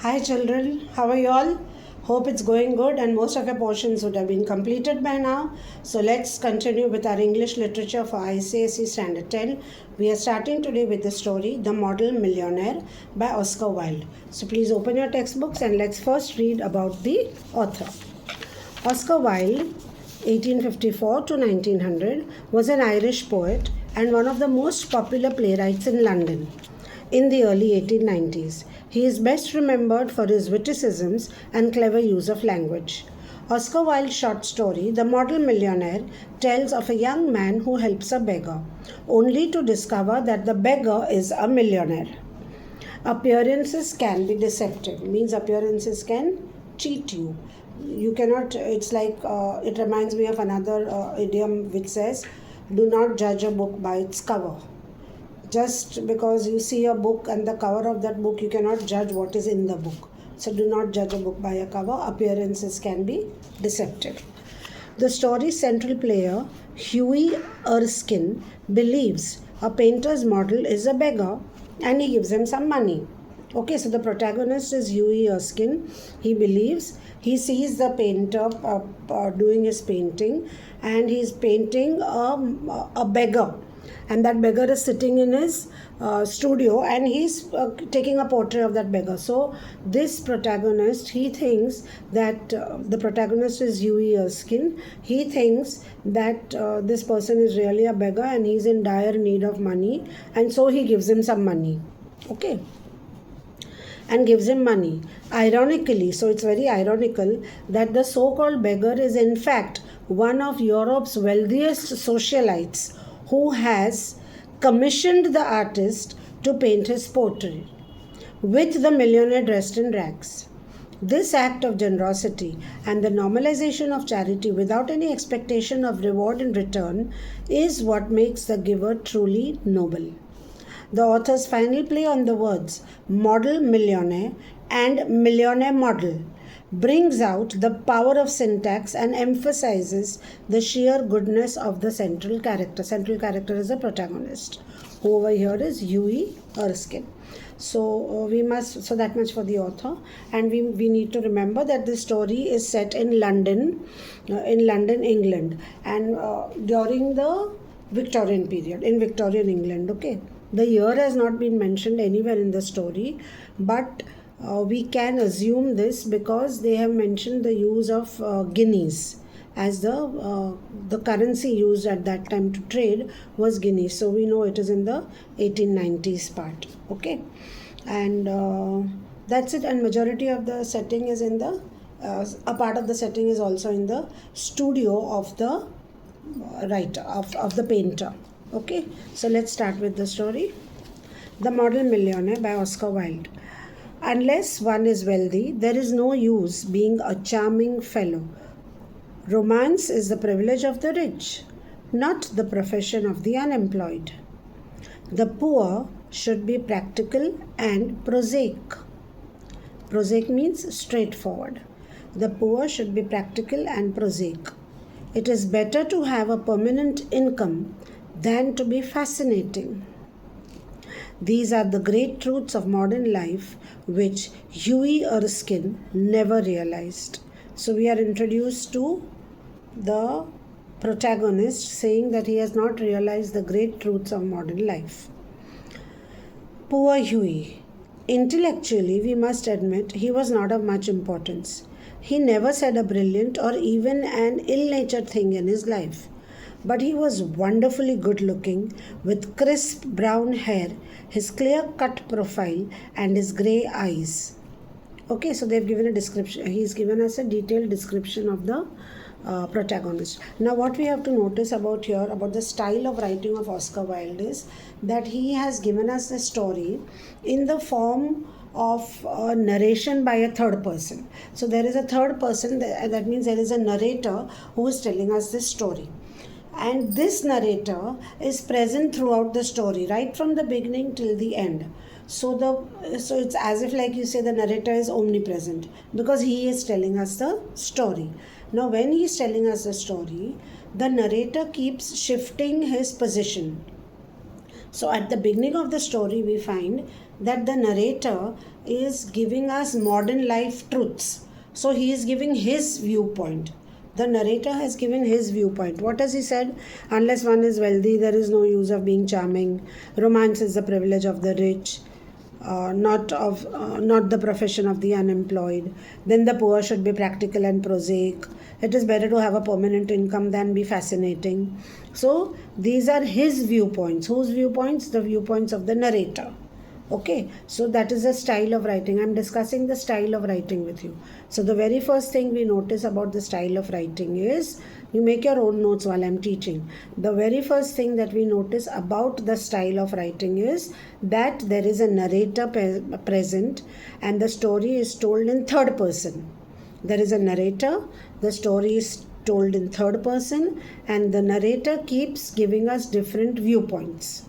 Hi children, how are you all? Hope it's going good and most of your portions would have been completed by now. So let's continue with our English literature for ICSE Standard 10. We are starting today with the story The Model Millionaire by Oscar Wilde. So please open your textbooks and let's first read about the author. Oscar Wilde, 1854 to 1900, was an Irish poet and one of the most popular playwrights in London in the early 1890s. He is best remembered for his witticisms and clever use of language. Oscar Wilde's short story, The Model Millionaire, tells of a young man who helps a beggar, only to discover that the beggar is a millionaire. Appearances can be deceptive, means appearances can cheat you. You cannot, it's like, it reminds me of another idiom which says, do not judge a book by its cover. Just because you see a book and the cover of that book, you cannot judge what is in the book. So do not judge a book by a cover. Appearances can be deceptive. The story's central player, Hughie Erskine, believes a painter's model is a beggar and he gives him some money. Okay, so the protagonist is Hughie Erskine. He believes, he sees the painter doing his painting and he's painting a beggar. And that beggar is sitting in his studio and he's taking a portrait of that beggar. So this protagonist, he thinks that the protagonist is Hughie Erskine. He thinks that this person is really a beggar and he's in dire need of money, and so he gives him some money. Okay, and gives him money. Ironically, so it's very ironical that the so-called beggar is in fact one of Europe's wealthiest socialites who has commissioned the artist to paint his portrait, with the millionaire dressed in rags. This act of generosity and the normalization of charity without any expectation of reward in return is what makes the giver truly noble. The author's final play on the words model millionaire and millionaire model brings out the power of syntax and emphasizes the sheer goodness of the central character. Central character is the protagonist, who over here is Hughie Erskine. So so that much for the author, and we need to remember that this story is set in London, England, and during the Victorian period, in Victorian England. Okay, the year has not been mentioned anywhere in the story, but we can assume this because they have mentioned the use of guineas as the currency used at that time to trade was guineas. So we know it is in the 1890s part. Okay, and that's it. And majority of the setting is in the a part of the setting is also in the studio of the writer of the painter. Okay, so let's start with the story. The Model Millionaire by Oscar Wilde. Unless one is wealthy, there is no use being a charming fellow. Romance is the privilege of the rich, not the profession of the unemployed. The poor should be practical and prosaic. Prosaic means straightforward. The poor should be practical and prosaic. It is better to have a permanent income than to be fascinating. These are the great truths of modern life which Hughie Erskine never realized. So we are introduced to the protagonist saying that he has not realized the great truths of modern life. Poor Hughie. Intellectually, we must admit he was not of much importance. He never said a brilliant or even an ill-natured thing in his life. But he was wonderfully good looking, with crisp brown hair, his clear-cut profile, and his grey eyes. Okay, so they've given a description. He's given us a detailed description of the protagonist. Now, what we have to notice about here, about the style of writing of Oscar Wilde, is that he has given us the story in the form of narration by a third person. So there is a third person, that means there is a narrator who is telling us this story. And this narrator is present throughout the story, right from the beginning till the end. So it's as if, like you say, the narrator is omnipresent because he is telling us the story. Now, when he is telling us the story, the narrator keeps shifting his position. So at the beginning of the story, we find that the narrator is giving us modern life truths. So he is giving his viewpoint. The narrator has given his viewpoint. What has he said? Unless one is wealthy, there is no use of being charming. Romance is the privilege of the rich. Not the profession of the unemployed. Then the poor should be practical and prosaic. It is better to have a permanent income than be fascinating. So these are his viewpoints. Whose viewpoints? The viewpoints of the narrator. Okay, so that is a style of writing. I'm discussing the style of writing with you. So the very first thing we notice about the style of writing is, you make your own notes while I'm teaching. The very first thing that we notice about the style of writing is that there is a narrator present and the story is told in third person. There is a narrator, the story is told in third person, and the narrator keeps giving us different viewpoints.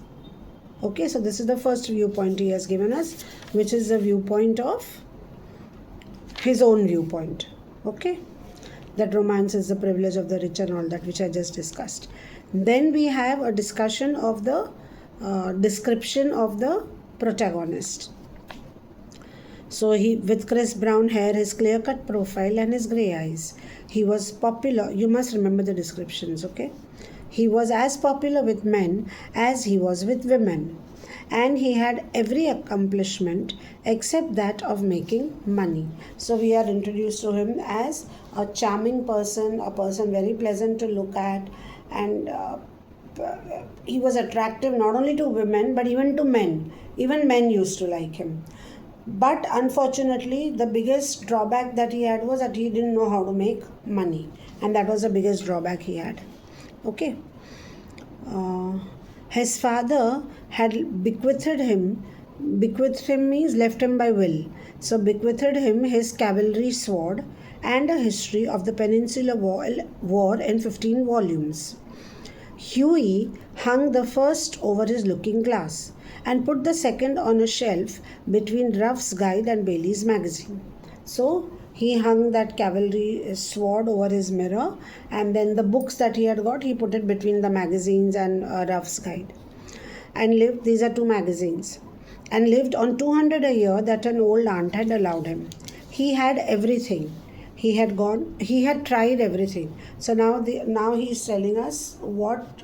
Okay, so this is the first viewpoint he has given us, which is the viewpoint of his own viewpoint. Okay, that romance is the privilege of the rich and all that, which I just discussed. Then we have a discussion of the description of the protagonist. So he, with crisp brown hair, his clear-cut profile and his grey eyes. He was popular. You must remember the descriptions, okay? He was as popular with men as he was with women. And he had every accomplishment except that of making money. So we are introduced to him as a charming person, a person very pleasant to look at, and he was attractive not only to women but even to men. Even men used to like him. But unfortunately, the biggest drawback that he had was that he didn't know how to make money, and that was the biggest drawback he had. Okay. His father had bequeathed him means left him by will. So bequeathed him his cavalry sword and a history of the Peninsular War in 15 volumes. Huey hung the first over his looking glass and put the second on a shelf between Ruff's Guide and Bailey's magazine. So he hung that cavalry sword over his mirror, and then the books that he had got, he put it between the magazines and Ruff's Guide. And lived, these are two magazines, and lived on 200 a year that an old aunt had allowed him. He had everything. He had tried everything. So now he's telling us what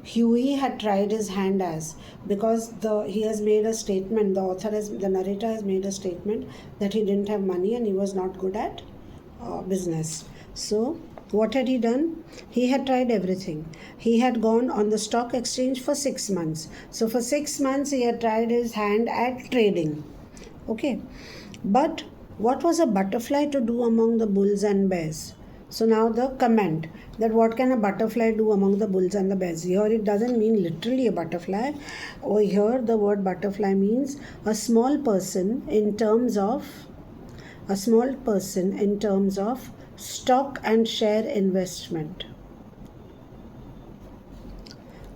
Huey had tried his hand as, because he has made a statement, the narrator has made a statement that he didn't have money and he was not good at business. So what had he done? He had tried everything. He had gone on the stock exchange for 6 months. So for 6 months he had tried his hand at trading. Okay. But what was a butterfly to do among the bulls and bears? So now the comment, that what can a butterfly do among the bulls and the bears? Here it doesn't mean literally a butterfly. Over here the word butterfly means a small person in terms of stock and share investment.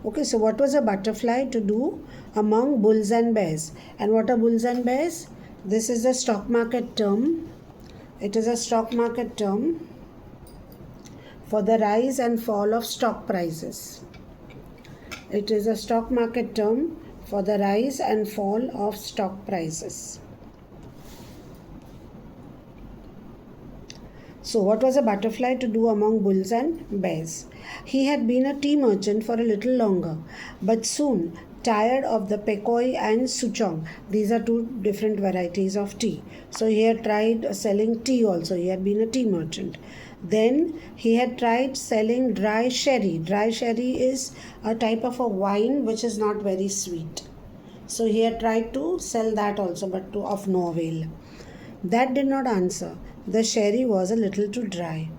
Okay, so what was a butterfly to do among bulls and bears? And what are bulls and bears? This is a stock market term. It is a stock market term for the rise and fall of stock prices. It is a stock market term for the rise and fall of stock prices. So what was a butterfly to do among bulls and bears? He had been a tea merchant for a little longer, but soon tired of the Pekoe and Souchong. These are two different varieties of tea. So he had tried selling tea also. He had been a tea merchant. Then he had tried selling dry sherry. Dry sherry is a type of a wine which is not very sweet. So he had tried to sell that also, but of no avail. That did not answer. The sherry was a little too dry.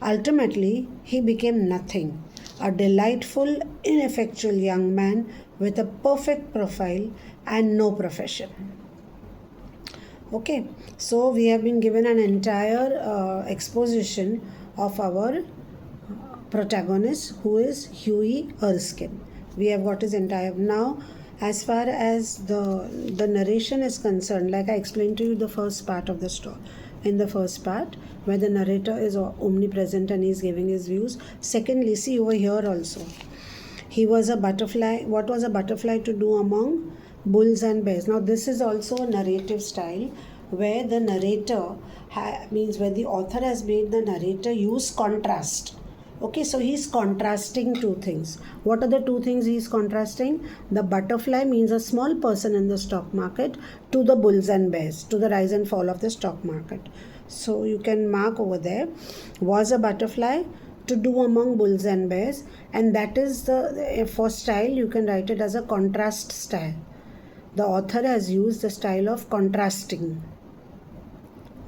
Ultimately, he became nothing. A delightful, ineffectual young man with a perfect profile and no profession. Okay, so we have been given an entire exposition of our protagonist, who is Huey Erskine. We have got his entire. Now, as far as the narration is concerned, like I explained to you the first part of the story. In the first part, where the narrator is omnipresent and he is giving his views. Secondly, see over here also. He was a butterfly. What was a butterfly to do among bulls and bears? Now this is also a narrative style where the narrator means where the author has made the narrator use contrast. Okay, so he's contrasting two things. What are the two things he's contrasting? The butterfly means a small person in the stock market to the bulls and bears, to the rise and fall of the stock market. So you can mark over there, was a butterfly to do among bulls and bears, and that is the, for style you can write it as a contrast style. The author has used the style of contrasting.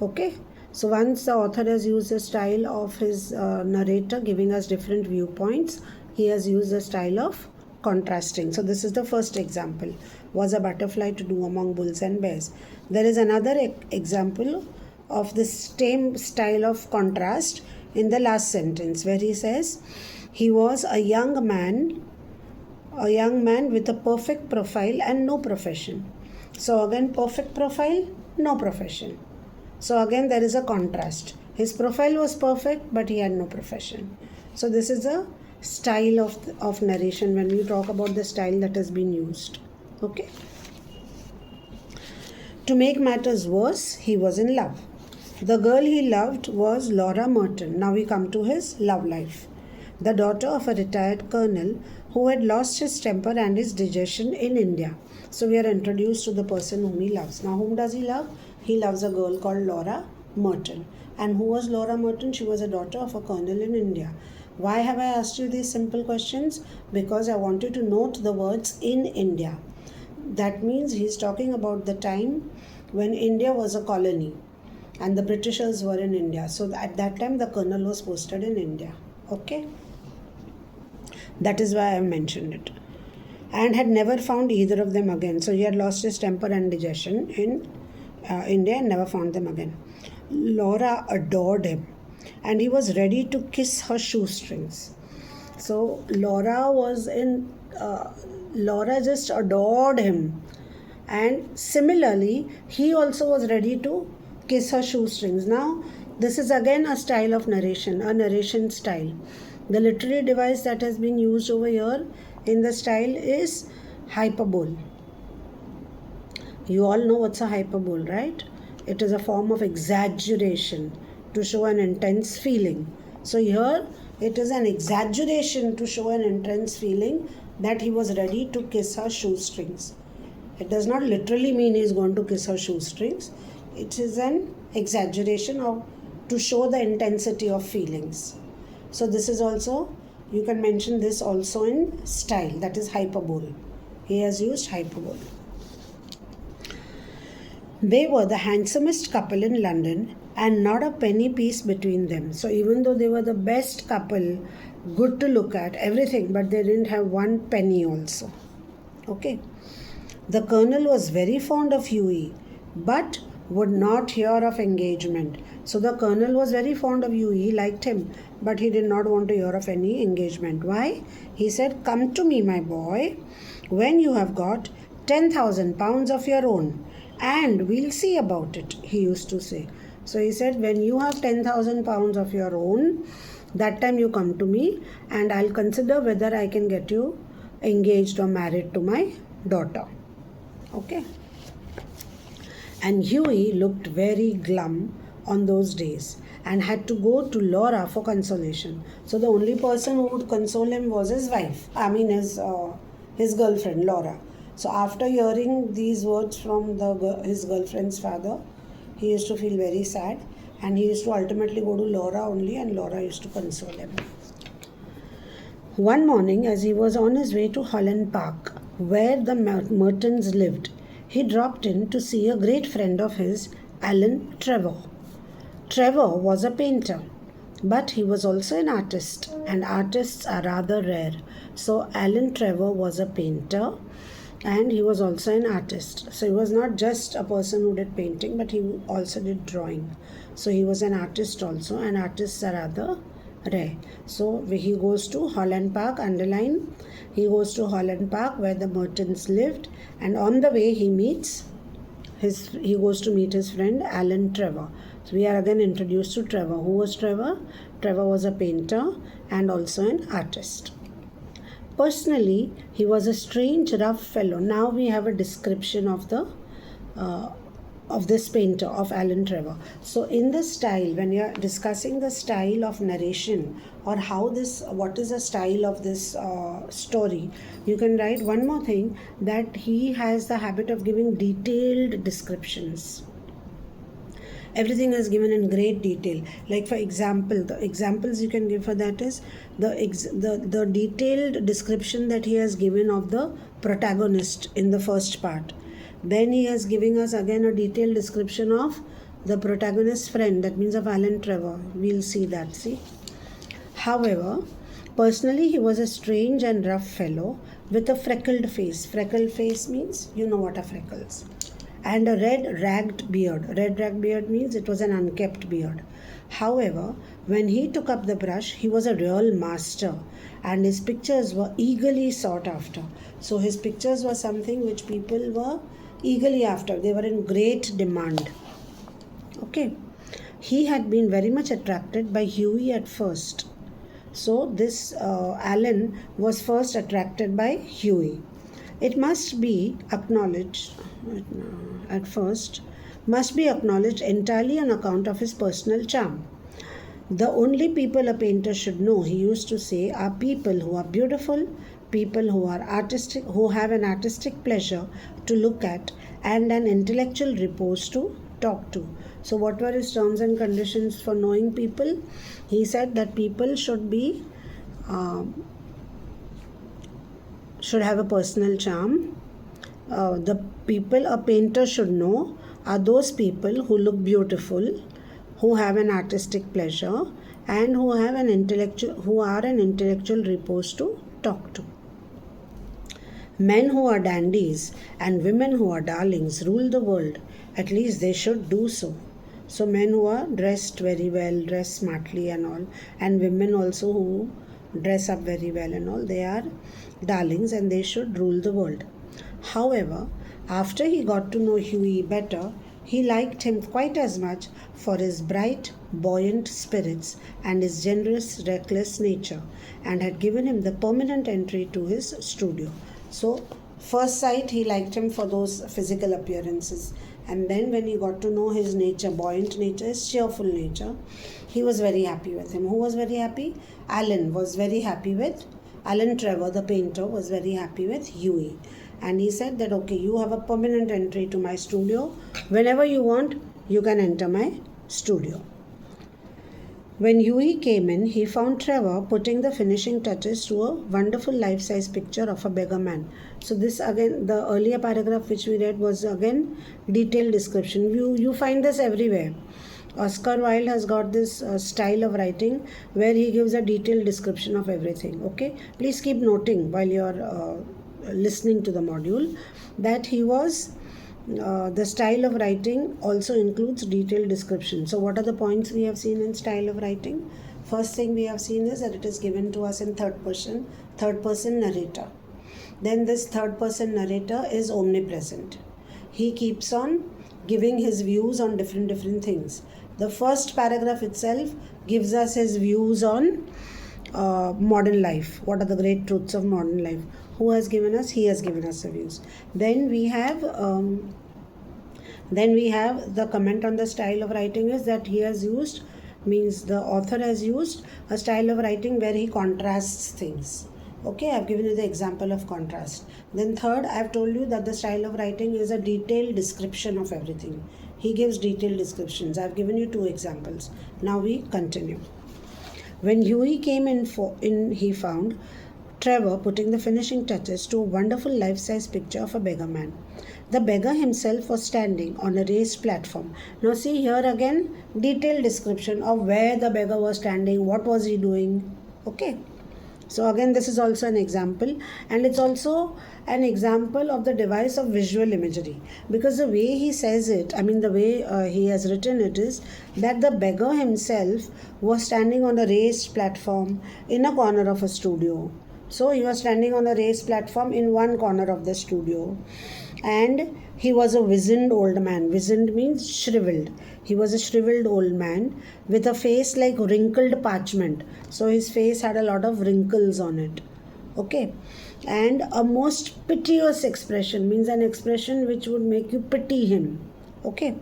Okay. So once the author has used the style of his narrator giving us different viewpoints, he has used the style of contrasting. So this is the first example. Was a butterfly to do among bulls and bears. There is another example of the same style of contrast in the last sentence where he says, he was a young man with a perfect profile and no profession. So again, perfect profile, no profession. So again there is a contrast. His profile was perfect but he had no profession. So this is a style of narration when we talk about the style that has been used. Okay. To make matters worse, he was in love. The girl he loved was Laura Merton. Now we come to his love life. The daughter of a retired colonel who had lost his temper and his digestion in India. So we are introduced to the person whom he loves. Now whom does he love? He loves a girl called Laura Merton. And who was Laura Merton? She was a daughter of a colonel in India. Why have I asked you these simple questions? Because I want you to note the words in India. That means he's talking about the time when India was a colony and the Britishers were in India. So at that time the colonel was posted in India. Okay. That is why I have mentioned it. And had never found either of them again. So he had lost his temper and digestion in India and never found them again. Laura adored him and he was ready to kiss her shoestrings. So Laura just adored him, and similarly he also was ready to kiss her shoestrings. Now this is again a style of narration, a narration style. The literary device that has been used over here in the style is hyperbole. You all know what's a hyperbole, right? It is a form of exaggeration to show an intense feeling. So here it is an exaggeration to show an intense feeling that he was ready to kiss her shoestrings. It does not literally mean he is going to kiss her shoestrings. It is an exaggeration to show the intensity of feelings. So this is also, you can mention this also in style, that is hyperbole. He has used hyperbole. They were the handsomest couple in London and not a penny piece between them. So even though they were the best couple, good to look at, everything, but they didn't have one penny also. Okay. The colonel was very fond of Hughie, but would not hear of engagement. So the colonel was very fond of Hughie, he liked him, but he did not want to hear of any engagement. Why? He said, "Come to me, my boy, when you have got 10,000 pounds of your own, and we'll see about it," he used to say. So he said, when you have 10,000 pounds of your own, that time you come to me and I'll consider whether I can get you engaged or married to my daughter. Okay. And Hughie looked very glum on those days and had to go to Laura for consolation. So the only person who would console him was his wife, his girlfriend, Laura. So after hearing these words from his girlfriend's father, he used to feel very sad and he used to ultimately go to Laura only, and Laura used to console him. One morning, as he was on his way to Holland Park, where the Mertons lived, he dropped in to see a great friend of his, Alan Trevor. Trevor was a painter, but he was also an artist, and artists are rather rare. So Alan Trevor was a painter and he was also an artist. So he was not just a person who did painting, but he also did drawing. So he was an artist also, and artists are rather rare. So he goes to Holland Park, underline, he goes to Holland Park where the Mertons lived, and on the way he goes to meet his friend Alan Trevor. So we are again introduced to Trevor. Who was Trevor? Trevor was a painter and also an artist. Personally, he was a strange, rough fellow. Now we have a description of this painter, of Alan Trevor. So in the style, when you are discussing the style of narration, or what is the style of this story, you can write one more thing, that he has the habit of giving detailed descriptions. Everything is given in great detail. Like for example, the examples you can give for that is the detailed description that he has given of the protagonist in the first part. Then he is giving us again a detailed description of the protagonist's friend, that means of Alan Trevor. We'll see that, see. However, personally he was a strange and rough fellow with a freckled face. Freckled face means, you know what are freckles. And a red ragged beard. Red ragged beard means it was an unkempt beard. However, when he took up the brush, he was a real master, and his pictures were eagerly sought after. So his pictures were something which people were eagerly after. They were in great demand. Okay. He had been very much attracted by Huey at first. So this Alan was first attracted by Huey. It must be acknowledged at first, must be acknowledged entirely on account of his personal charm. The only people a painter should know, he used to say, are people who are beautiful, people who are artistic, who have an artistic pleasure to look at, and an intellectual repose to talk to. So what were his terms and conditions for knowing people? He said that people should have a personal charm. The people a painter should know are those people who look beautiful, who have an artistic pleasure, and who are an intellectual repose to talk to. Men who are dandies and women who are darlings rule the world. At least they should do so. So men who are dressed very well, dressed smartly and all, and women also who dress up very well and all, they are darlings and they should rule the world. However, after he got to know Huey better, he liked him quite as much for his bright, buoyant spirits and his generous, reckless nature, and had given him the permanent entry to his studio. So, first sight, he liked him for those physical appearances. And then when he got to know his nature, buoyant nature, his cheerful nature, he was very happy with him. Who was very happy? Alan was very happy with, Alan Trevor, the painter, was very happy with Huey. And he said that, okay, you have a permanent entry to my studio. Whenever you want, you can enter my studio. When Huey came in, he found Trevor putting the finishing touches to a wonderful life-size picture of a beggar man. So this again, the earlier paragraph which we read was again detailed description. You find this everywhere. Oscar Wilde has got this style of writing where he gives a detailed description of everything. Okay, please keep noting while you're listening to the module that he was the style of writing also includes detailed description. So what are the points we have seen in style of writing? First thing we have seen is that it is given to us in third person narrator. Then this third person narrator is omnipresent. He keeps on giving his views on different things. The first paragraph itself gives us his views on modern life. What are the great truths of modern life? Who has given us? He has given us the views. Then we have the comment on the style of writing is that he has used, means the author has used a style of writing where he contrasts things. Okay, I've given you the example of contrast. Then third, I've told you that the style of writing is a detailed description of everything. He gives detailed descriptions. I've given you 2 examples. Now we continue. When Huey came in, he found Trevor putting the finishing touches to a wonderful life-size picture of a beggar man. The beggar himself was standing on a raised platform. Now see here again, detailed description of where the beggar was standing, what was he doing. Okay. So again, this is also an example, and it's also an example of the device of visual imagery, because the way he says it, the way he has written it is that the beggar himself was standing on a raised platform in a corner of a studio. So he was standing on a raised platform in one corner of the studio, and he was a wizened old man. Wizened means shriveled. He was a shriveled old man with a face like wrinkled parchment. So his face had a lot of wrinkles on it. Okay, and a most piteous expression means an expression which would make you pity him. Okay,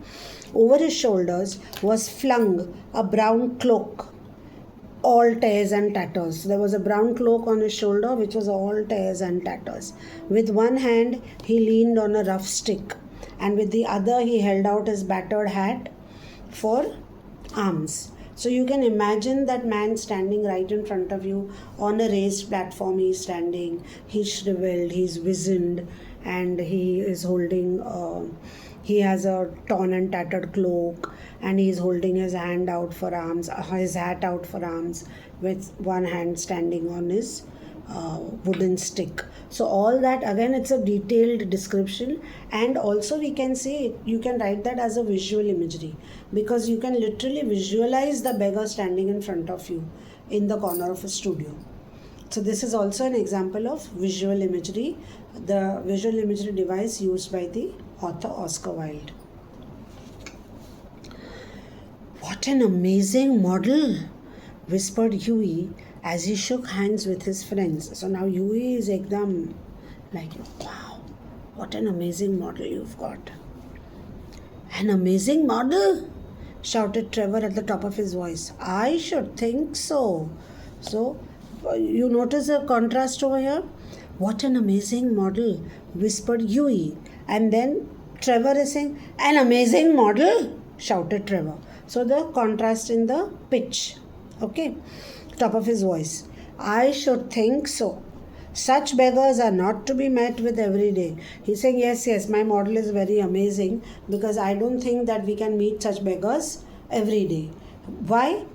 over his shoulders was flung a brown cloak, all tears and tatters. There was a brown cloak on his shoulder which was all tears and tatters. With one hand he leaned on a rough stick, and with the other he held out his battered hat for arms. So you can imagine that man standing right in front of you on a raised platform. He's standing, he's shriveled, he's wizened, and he is holding he has a torn and tattered cloak, and he's holding his hand out for arms, his hat out for arms, with one hand standing on his wooden stick. So all that, again, it's a detailed description, and also we can say you can write that as a visual imagery, because you can literally visualize the beggar standing in front of you in the corner of a studio. So this is also an example of visual imagery, the visual imagery device used by the author Oscar Wilde. "What an amazing model," whispered Huey as he shook hands with his friends. So now Huey is ekdam like, wow, what an amazing model you've got. "An amazing model?" shouted Trevor at the top of his voice. "I should think so." So you notice a contrast over here? "What an amazing model," whispered Huey. And then Trevor is saying, "An amazing model," shouted Trevor. So the contrast in the pitch. Okay, top of his voice. "I should think so. Such beggars are not to be met with every day." He's saying, yes, my model is very amazing, because I don't think that we can meet such beggars every day. Why?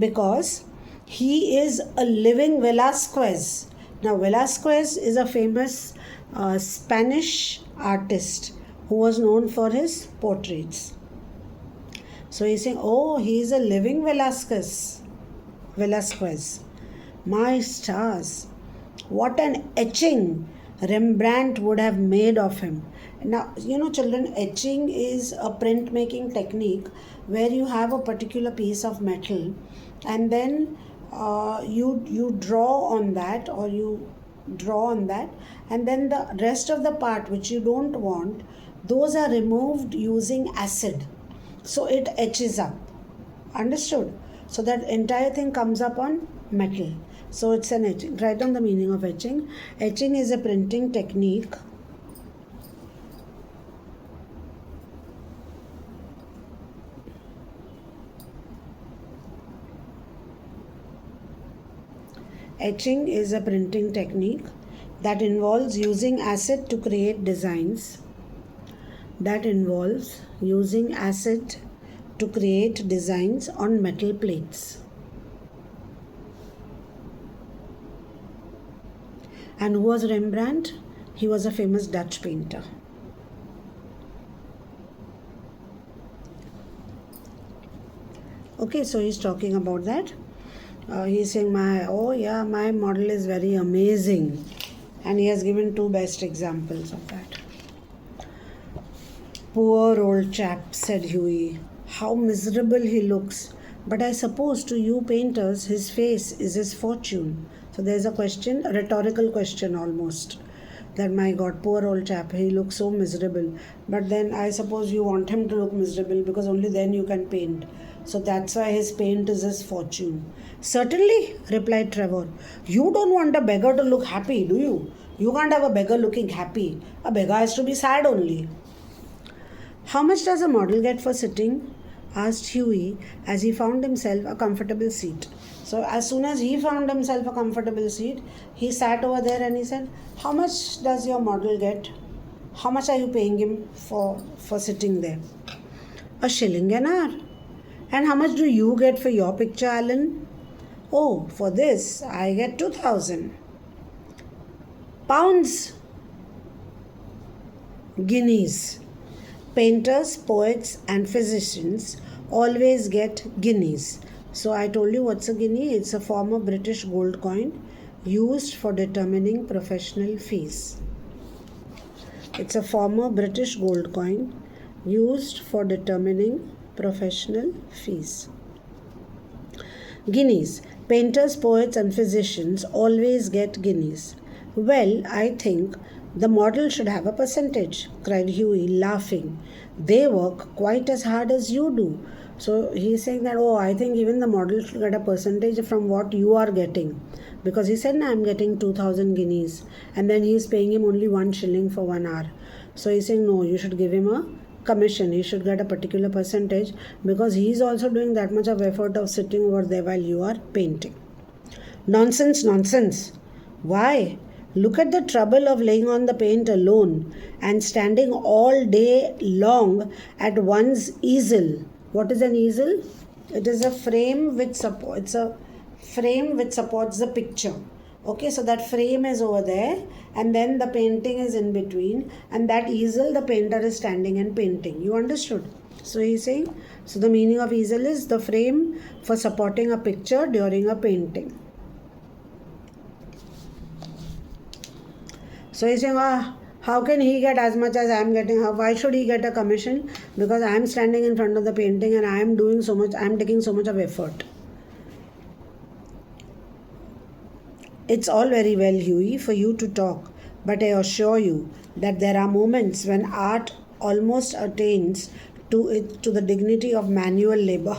Because he is a living Velasquez. Now, Velasquez is a famous Spanish artist who was known for his portraits. So he's saying, oh, he is a living Velasquez. My stars, what an etching Rembrandt would have made of him. Now, children, etching is a printmaking technique where you have a particular piece of metal, and then you draw on that, and then the rest of the part which you don't want, those are removed using acid. So it etches up. Understood? So that entire thing comes up on metal. So it's an etching. Write down the meaning of etching. Etching is a printing technique Etching is a printing technique that involves using acid to create designs. On metal plates. And who was Rembrandt? He was a famous Dutch painter. Okay, so he's talking about that. He's saying, my model is very amazing. And he has given two best examples of that. "Poor old chap," said Huey. "How miserable he looks. But I suppose to you painters, his face is his fortune." So there's a question, a rhetorical question almost. That, my God, poor old chap, he looks so miserable. But then I suppose you want him to look miserable, because only then you can paint. So that's why his paint is his fortune. "Certainly," replied Trevor. "You don't want a beggar to look happy, do you? You can't have a beggar looking happy. A beggar has to be sad only." "How much does a model get for sitting?" asked Huey as he found himself a comfortable seat. So as soon as he found himself a comfortable seat, he sat over there and he said, "How much does your model get? How much are you paying him for sitting there?" "A shilling an hour." "And how much do you get for your picture, Alan?" "Oh, for this I get 2,000 pounds." "Guineas. Painters, poets, and physicians always get guineas." So I told you what's a guinea. It's a former British gold coin used for determining professional fees. It's a former British gold coin used for determining professional fees. Guineas. Painters, poets, and physicians always get guineas. Well, I think the model should have a percentage, cried Huey, laughing. They work quite as hard as you do. So he's saying that, oh, I think even the model should get a percentage from what you are getting. Because he said, I'm getting 2000 guineas. And then he's paying him only 1 shilling for 1 hour. So he's saying, no, you should give him a commission. He should get a particular percentage because he's also doing that much of effort of sitting over there while you are painting. Nonsense, nonsense. Why? Look at the trouble of laying on the paint alone and standing all day long at one's easel. What is an easel? It is a frame which supports the picture. Okay, so that frame is over there and then the painting is in between, and that easel the painter is standing and painting. You understood? So he's saying, so the meaning of easel is the frame for supporting a picture during a painting. So he's saying, how can he get as much as I am getting? Why should he get a commission? Because I am standing in front of the painting and I am doing so much, I am taking so much of effort. It's all very well, Huey, for you to talk, but I assure you that there are moments when art almost attains to the dignity of manual labor.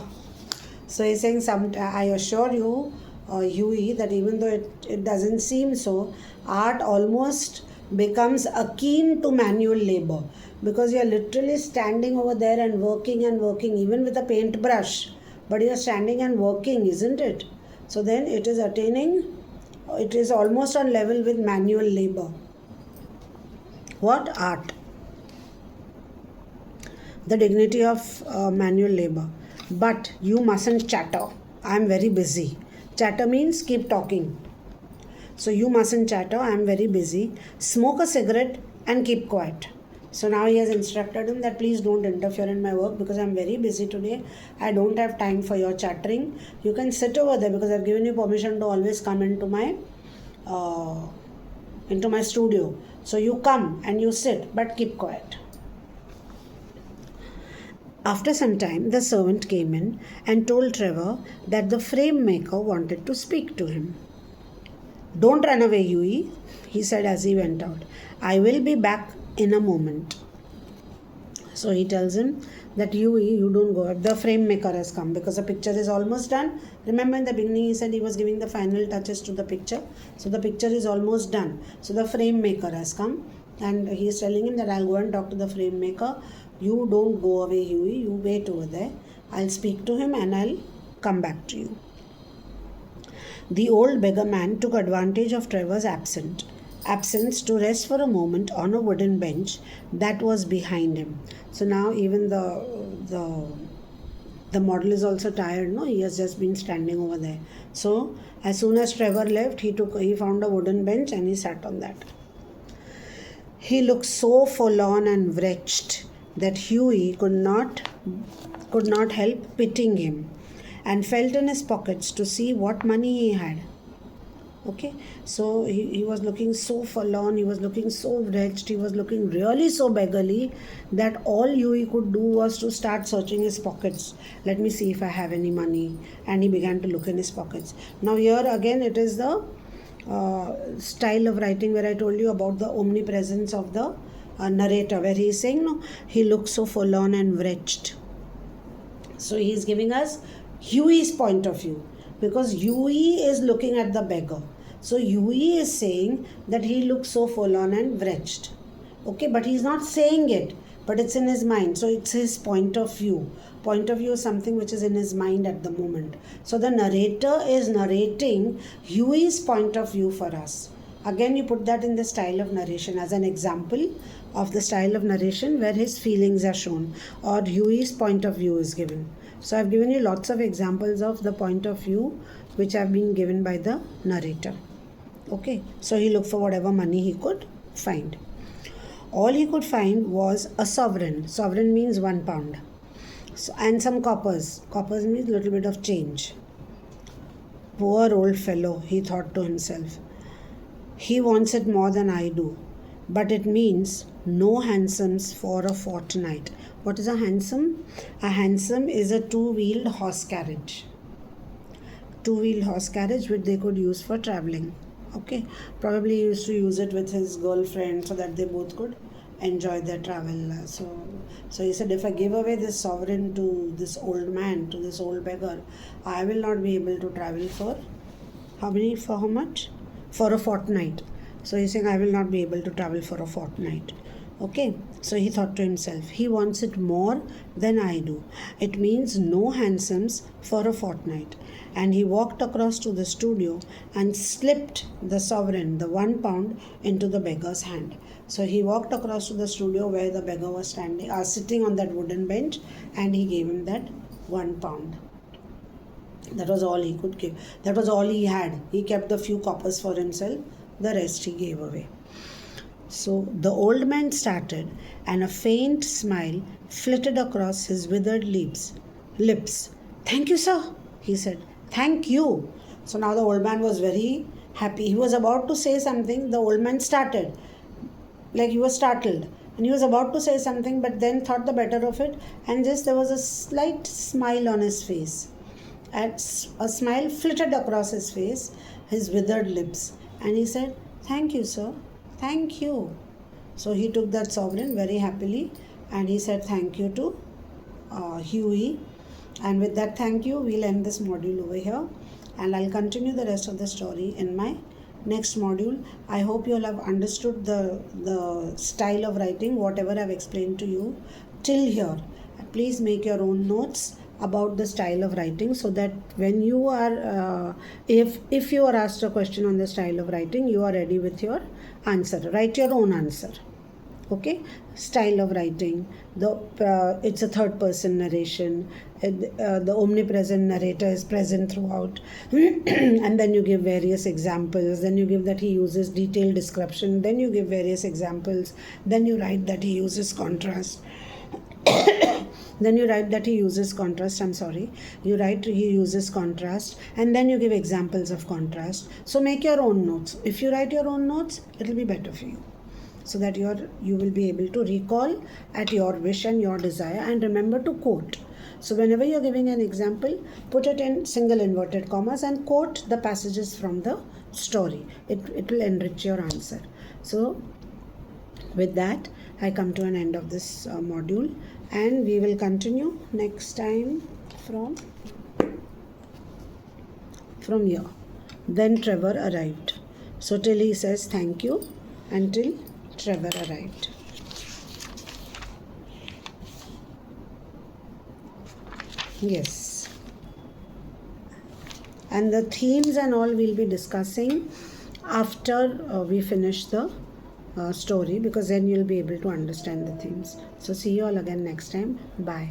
So he's saying, I assure you, Huey, that even though it doesn't seem so, art almost becomes akin to manual labor because you're literally standing over there and working, even with a paintbrush, but you're standing and working, isn't it? So then it is almost on level with manual labor. What? Art. The dignity of manual labor. But you mustn't chatter. I am very busy. Chatter means keep talking. So you mustn't chatter. I am very busy. Smoke a cigarette and keep quiet. So now he has instructed him that please don't interfere in my work because I am very busy today. I don't have time for your chattering. You can sit over there because I have given you permission to always come into my studio. So you come and you sit, but keep quiet. After some time, the servant came in and told Trevor that the frame maker wanted to speak to him. Don't run away, Huey, he said as he went out. I will be back in a moment. So he tells him that Huey, you don't go. The frame maker has come because the picture is almost done. Remember in the beginning he said he was giving the final touches to the picture. So the picture is almost done. So the frame maker has come and he is telling him that I'll go and talk to the frame maker. You don't go away, Huey. You wait over there. I'll speak to him and I'll come back to you. The old beggar man took advantage of Trevor's absence to rest for a moment on a wooden bench that was behind him. So now even the model is also tired. No, he has just been standing over there. So as soon as Trevor left, he found a wooden bench and he sat on that. He looked so forlorn and wretched that Huey could not help pitying him and felt in his pockets to see what money he had. Okay, so he was looking so forlorn, he was looking so wretched, he was looking really so beggarly that all Huey could do was to start searching his pockets. Let me see if I have any money. And he began to look in his pockets. Now here again it is the style of writing where I told you about the omnipresence of the narrator, where he is saying, no, he looks so forlorn and wretched. So he is giving us Huey's point of view because Huey is looking at the beggar. So Huey is saying that he looks so forlorn and wretched. Okay, but he's not saying it, but it's in his mind. So it's his point of view. Point of view is something which is in his mind at the moment. So the narrator is narrating Huey's point of view for us. Again, you put that in the style of narration as an example of the style of narration where his feelings are shown or Huey's point of view is given. So I've given you lots of examples of the point of view which have been given by the narrator. Okay, so he looked for whatever money he could find. All he could find was a sovereign. Sovereign means £1. So, and some coppers. Coppers means little bit of change. Poor old fellow, he thought to himself. He wants it more than I do. But it means no hansoms for a fortnight. What is a hansom? A hansom is a two-wheeled horse carriage. Two-wheeled horse carriage which they could use for travelling. Okay, probably he used to use it with his girlfriend so that they both could enjoy their travel. So he said, if I give away this sovereign to this old man, to this old beggar, I will not be able to travel for how much? For a fortnight. So he's saying, I will not be able to travel for a fortnight. Okay, so he thought to himself, he wants it more than I do. It means no hansoms for a fortnight. And he walked across to the studio and slipped the sovereign, the £1, into the beggar's hand. So he walked across to the studio where the beggar was sitting on that wooden bench, and he gave him that £1. That was all he could give. That was all he had. He kept the few coppers for himself. The rest he gave away. So the old man started, and a faint smile flitted across his withered lips. Thank you, sir, he said. Thank you. So now the old man was very happy. He was about to say something. The old man started, like he was startled. And he was about to say something, but then thought the better of it. And just there was a slight smile on his face. And a smile flitted across his face, his withered lips. And he said, thank you, sir. Thank you. So he took that sovereign very happily, and he said thank you to Huey. And with that thank you, we'll end this module over here, and I'll continue the rest of the story in my next module. I hope you all have understood the style of writing, whatever I've explained to you till here. Please make your own notes about the style of writing, so that when you are if you are asked a question on the style of writing, you are ready with your answer. Write your own answer. Okay, style of writing, it's a third person narration, the omnipresent narrator is present throughout and then you give various examples, then you give that he uses detailed description, then you give various examples, then you write that he uses contrast. Then you write that he uses contrast, you write he uses contrast, and then you give examples of contrast. So make your own notes. If you write your own notes, it will be better for you, so that you will be able to recall at your wish and your desire. And remember to quote. So whenever you're giving an example, put it in single inverted commas and quote the passages from the story. It will enrich your answer. So with that, I come to an end of this module, and we will continue next time from here. Then Trevor arrived. So till he says thank you, until Trevor arrived. Yes. And the themes and all we'll be discussing after we finish the story, because then you'll be able to understand the themes. So see you all again next time. Bye.